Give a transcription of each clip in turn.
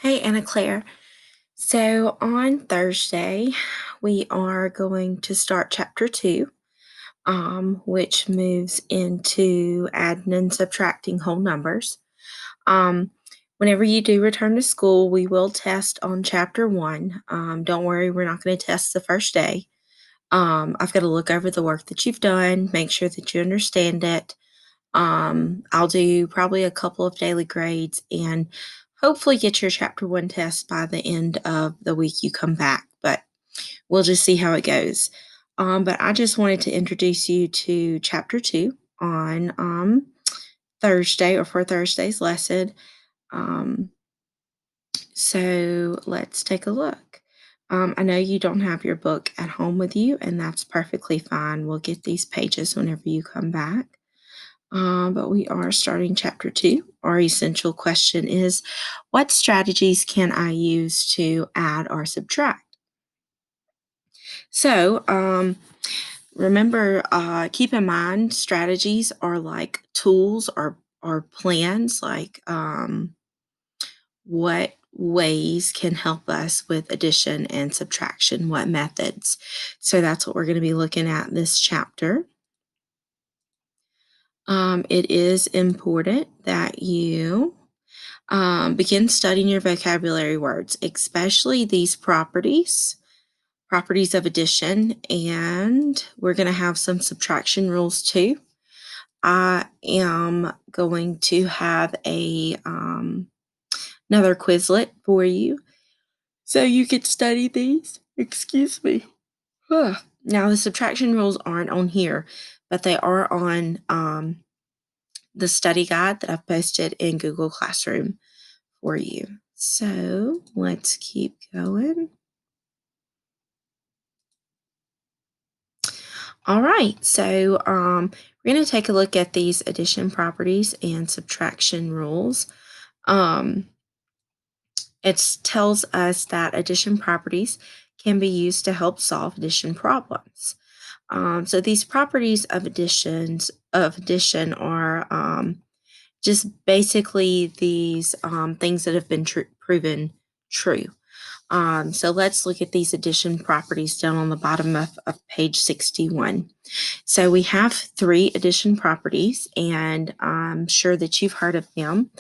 Hey, Anna Claire. So on Thursday, we are going to start chapter 2, which moves into adding and subtracting whole numbers. Um, Whenever you do return to school, we will test on chapter 1. Don't worry, we're not going to test the first day. I've got to look over the work that you've done, make sure that you understand it. I'll do probably a couple of daily grades and hopefully get your chapter 1 test by the end of the week you come back, but we'll just see how it goes. But I just wanted to introduce you to chapter 2 on Thursday or for Thursday's lesson. Um, so let's take a look. I know you don't have your book at home with you, and that's perfectly fine. We'll get these pages whenever you come back. But we are starting chapter 2. Our essential question is, what strategies can I use to add or subtract? So, remember, keep in mind, strategies are like tools or plans, like what ways can help us with addition and subtraction, what methods. So that's what we're going to be looking at this chapter. It is important that you begin studying your vocabulary words, especially these properties of addition, and we're going to have some subtraction rules too. I am going to have another Quizlet for you, so you can study these. Excuse me. Now, the subtraction rules aren't on here, but they are on the study guide that I've posted in Google Classroom for you. So let's keep going. All right, so we're going to take a look at these addition properties and subtraction rules. Um, it tells us that addition properties can be used to help solve addition problems. So these properties of addition are just basically these things that have been proven true. So let's look at these addition properties down on the bottom of page 61. So we have 3 addition properties, and I'm sure that you've heard of them.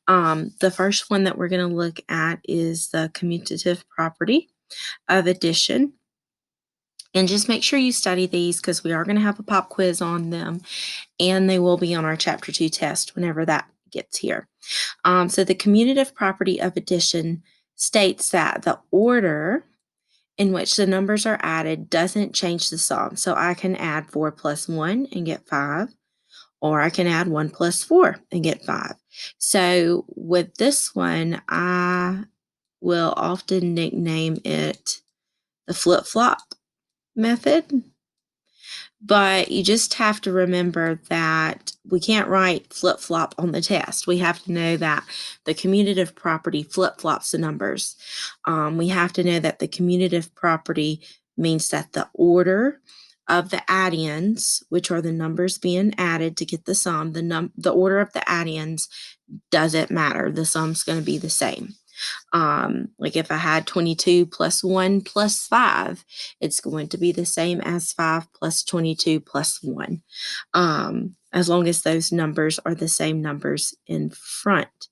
The first one that we're going to look at is the commutative property of addition. And just make sure you study these because we are going to have a pop quiz on them, and they will be on our chapter 2 test whenever that gets here. So the commutative property of addition states that the order in which the numbers are added doesn't change the sum. So I can add 4 plus 1 and get 5, or I can add 1 plus 4 and get 5. So with this one, I will often nickname it the flip-flop method. But you just have to remember that we can't write flip-flop on the test. We have to know that the commutative property flip-flops the numbers. We have to know that the commutative property means that the order of the addiends, which are the numbers being added to get the sum, the order of the addiends doesn't matter. The sum's going to be the same. Like if I had 22 plus 1 plus 5, it's going to be the same as 5 plus 22 plus 1, as long as those numbers are the same numbers in front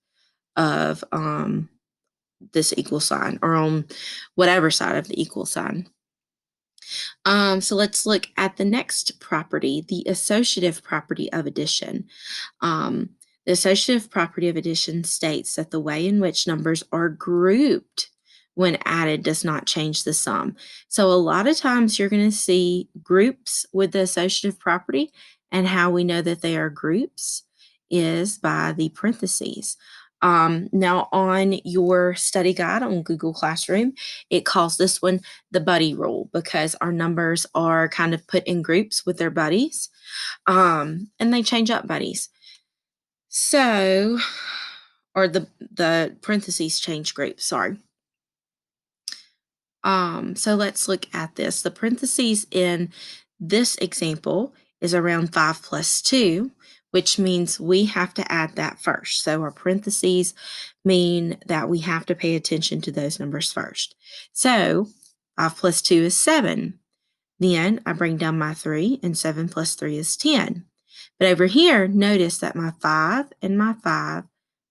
of this equal sign, or on whatever side of the equal sign. So let's look at the next property, the associative property of addition. Um, the associative property of addition states that the way in which numbers are grouped when added does not change the sum. So a lot of times you're going to see groups with the associative property, and how we know that they are groups is by the parentheses. Now on your study guide on Google Classroom, it calls this one the buddy rule because our numbers are kind of put in groups with their buddies, and they change up buddies. So, or the parentheses change groups, sorry. So let's look at this. The parentheses in this example is around 5 plus 2, which means we have to add that first. So our parentheses mean that we have to pay attention to those numbers first. So 5 plus 2 is 7. Then I bring down my 3, and 7 plus 3 is 10. But over here, notice that my 5 and my 5,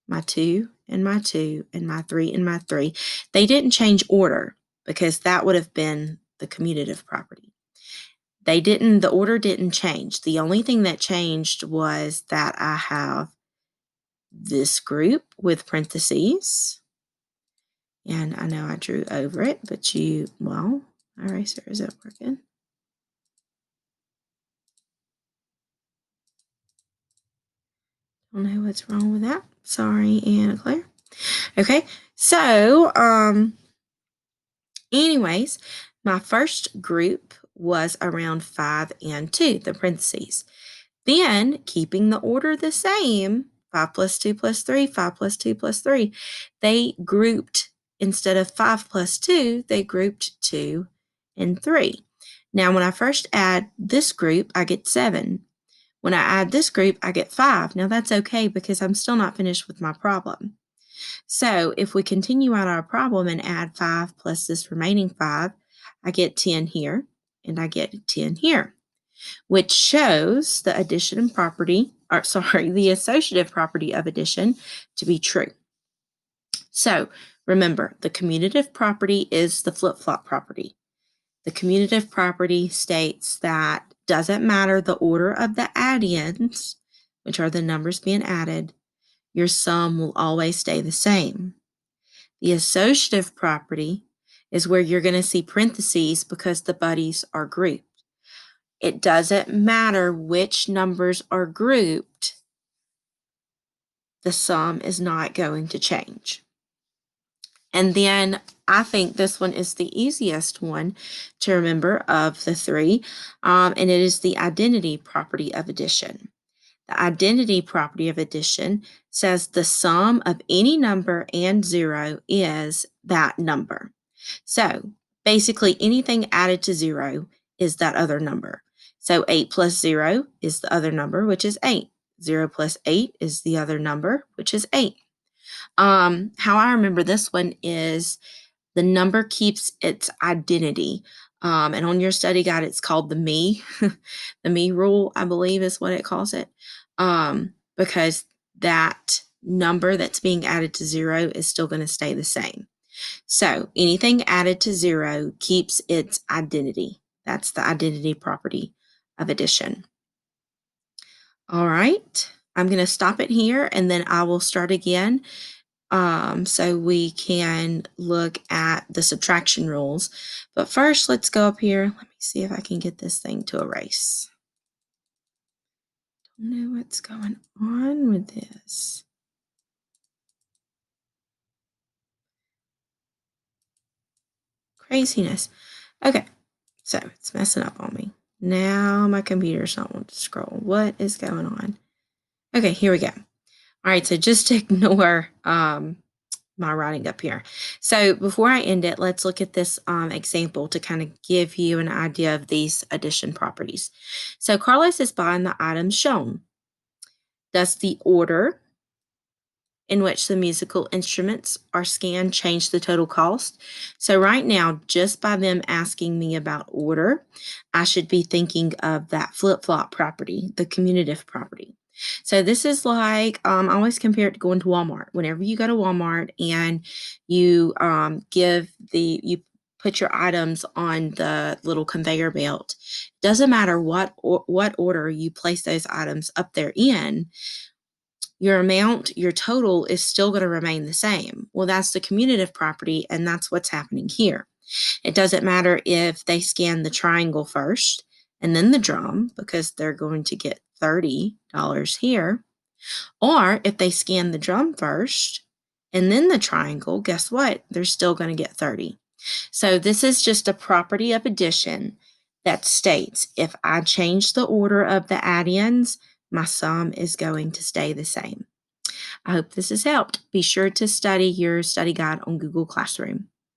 my 2 and my 2, and my 3 and my 3, they didn't change order because that would have been the commutative property. The order didn't change. The only thing that changed was that I have this group with parentheses. And I know I drew over it, but my eraser isn't working. Don't know what's wrong with that. Sorry, Anna Claire. Okay, so anyways, my first group was around 5 and 2, the parentheses. Then, keeping the order the same, 5 plus 2 plus 3, 5 plus 2 plus 3, they grouped, instead of 5 plus 2, they grouped 2 and 3. Now, when I first add this group, I get 7. When I add this group, I get 5. Now, that's okay because I'm still not finished with my problem. So if we continue on our problem and add 5 plus this remaining 5, I get 10 here, and I get 10 here, which shows the addition property, the associative property of addition to be true. So remember, the commutative property is the flip-flop property. The commutative property states that doesn't matter the order of the addiends, which are the numbers being added, your sum will always stay the same. The associative property is where you're going to see parentheses because the buddies are grouped. It doesn't matter which numbers are grouped, the sum is not going to change. And then I think this one is the easiest one to remember of the three, and it is the identity property of addition. The identity property of addition says the sum of any number and 0 is that number. So basically anything added to 0 is that other number. So 8 plus 0 is the other number, which is 8. 0 plus 8 is the other number, which is 8. How I remember this one is the number keeps its identity. And on your study guide, it's called the me. The me rule, I believe, is what it calls it. Because that number that's being added to 0 is still going to stay the same. So anything added to 0 keeps its identity. That's the identity property of addition. All right, I'm going to stop it here and then I will start again. So we can look at the subtraction rules. But first, let's go up here. Let me see if I can get this thing to erase. Don't know what's going on with this. Craziness. Okay, so it's messing up on me. Now my computer's not wanting to scroll. What is going on? Okay, here we go. All right, so just ignore my writing up here. So before I end it, let's look at this example to kind of give you an idea of these addition properties. So Carlos is buying the items shown. Does the order in which the musical instruments are scanned change the total cost? So right now, just by them asking me about order, I should be thinking of that flip-flop property, the commutative property. So this is like, I always compare it to going to Walmart. Whenever you go to Walmart and you you put your items on the little conveyor belt, doesn't matter what order you place those items up there in, your amount, your total is still going to remain the same. Well, that's the commutative property, and that's what's happening here. It doesn't matter if they scan the triangle first and then the drum, because they're going to get $30 here, or if they scan the drum first and then the triangle, guess what? They're still going to get 30. So this is just a property of addition that states if I change the order of the addiends, my sum is going to stay the same. I hope this has helped. Be sure to study your study guide on Google Classroom.